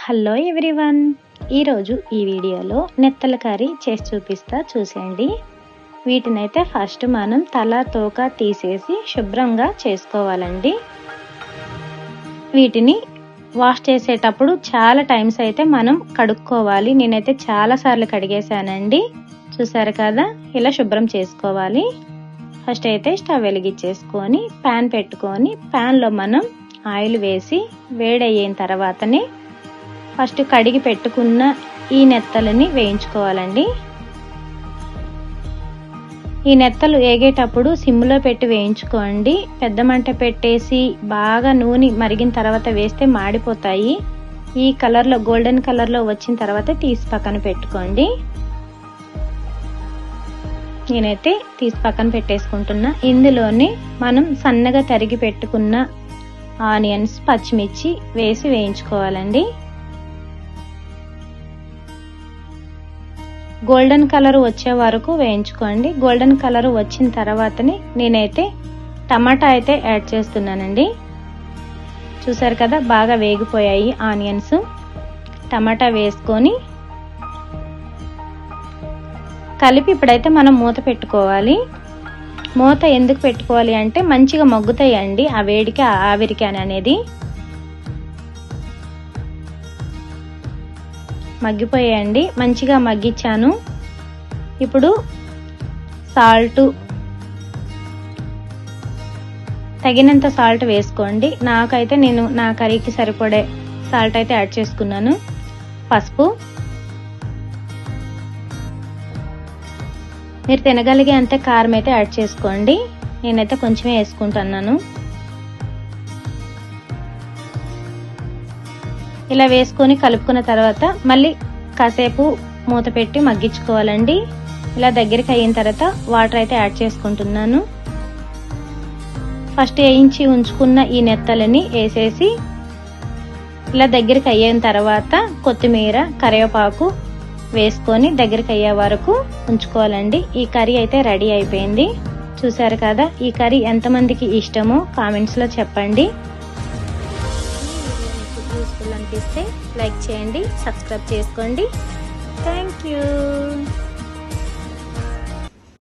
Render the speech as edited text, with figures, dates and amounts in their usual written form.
Hello everyone, ఈరోజు ఈ వీడియోలో నెత్తల కర్రీ చేసి చూపిస్తా, చూసేయండి. వీటినైతే ఫస్ట్ మనం తల తోక తీసేసి శుభ్రంగా చేసుకోవాలండి. వీటిని వాష్ చేసేటప్పుడు చాలా టైమ్స్ అయితే మనం కడుక్కోవాలి. నేనైతే చాలా సార్లు కడిగేశానండి. చూసారు కదా, ఇలా శుభ్రం చేసుకోవాలి. ఫస్ట్ అయితే స్టవ్ వెలిగించేసుకొని ప్యాన్ పెట్టుకొని ప్యాన్లో మనం ఆయిల్ వేసి వేడయ్యిన తర్వాతనే ఫస్ట్ కడిగి పెట్టుకున్న ఈ నెత్తలని వేయించుకోవాలండి. ఈ నెత్తలు వేగేటప్పుడు సిమ్లో పెట్టి వేయించుకోండి. పెద్ద మంట పెట్టేసి బాగా నూనె మరిగిన తర్వాత వేస్తే మాడిపోతాయి. ఈ కలర్లో గోల్డెన్ కలర్లో వచ్చిన తర్వాత తీసి పక్కన పెట్టుకోండి. నేనైతే తీసి పక్కన పెట్టేసుకుంటున్నా. ఇందులోనే మనం సన్నగా తరిగి పెట్టుకున్న ఆనియన్స్, పచ్చిమిర్చి వేసి వేయించుకోవాలండి. గోల్డెన్ కలర్ వచ్చే వరకు వేయించుకోండి. గోల్డెన్ కలర్ వచ్చిన తర్వాతనే నేనైతే టమాటా అయితే యాడ్ చేస్తున్నానండి. చూసారు కదా, బాగా వేగిపోయాయి ఆనియన్స్. టమాటా వేసుకొని కలిపి ఇప్పుడైతే మనం మూత పెట్టుకోవాలి. మూత ఎందుకు పెట్టుకోవాలి అంటే మంచిగా మగ్గుతాయండి ఆ వేడికి, ఆవిరికి అనేది. మగ్గిపోయాయండి, మంచిగా మగ్గించాను. ఇప్పుడు సాల్ట్ తగినంత సాల్ట్ వేసుకోండి. నాకైతే నేను నా కర్రీకి సరిపడే సాల్ట్ అయితే యాడ్ చేసుకున్నాను. పసుపు మీరు తినగలిగే అంతే కారం అయితే యాడ్ చేసుకోండి. నేనైతే కొంచెమే వేసుకుంటున్నాను. ఇలా వేసుకొని కలుపుకున్న తర్వాత మళ్ళీ కాసేపు మూత పెట్టి మగ్గించుకోవాలండి. ఇలా దగ్గరికి అయిన తర్వాత వాటర్ అయితే యాడ్ చేసుకుంటున్నాను. ఫస్ట్ వేయించి ఉంచుకున్న ఈ నెత్తలని వేసేసి ఇలా దగ్గరికి అయ్యిన తర్వాత కొత్తిమీర, కరివేపాకు వేసుకొని దగ్గరికి అయ్యే వరకు ఉంచుకోవాలండి. ఈ కర్రీ అయితే రెడీ అయిపోయింది. చూసారు కదా, ఈ కర్రీ ఎంతమందికి ఇష్టమో కామెంట్స్లో చెప్పండి. యూస్ఫుల్ అనిపిస్తే లైక్ చేయండి, సబ్స్క్రైబ్ చేసుకోండి. Thank you.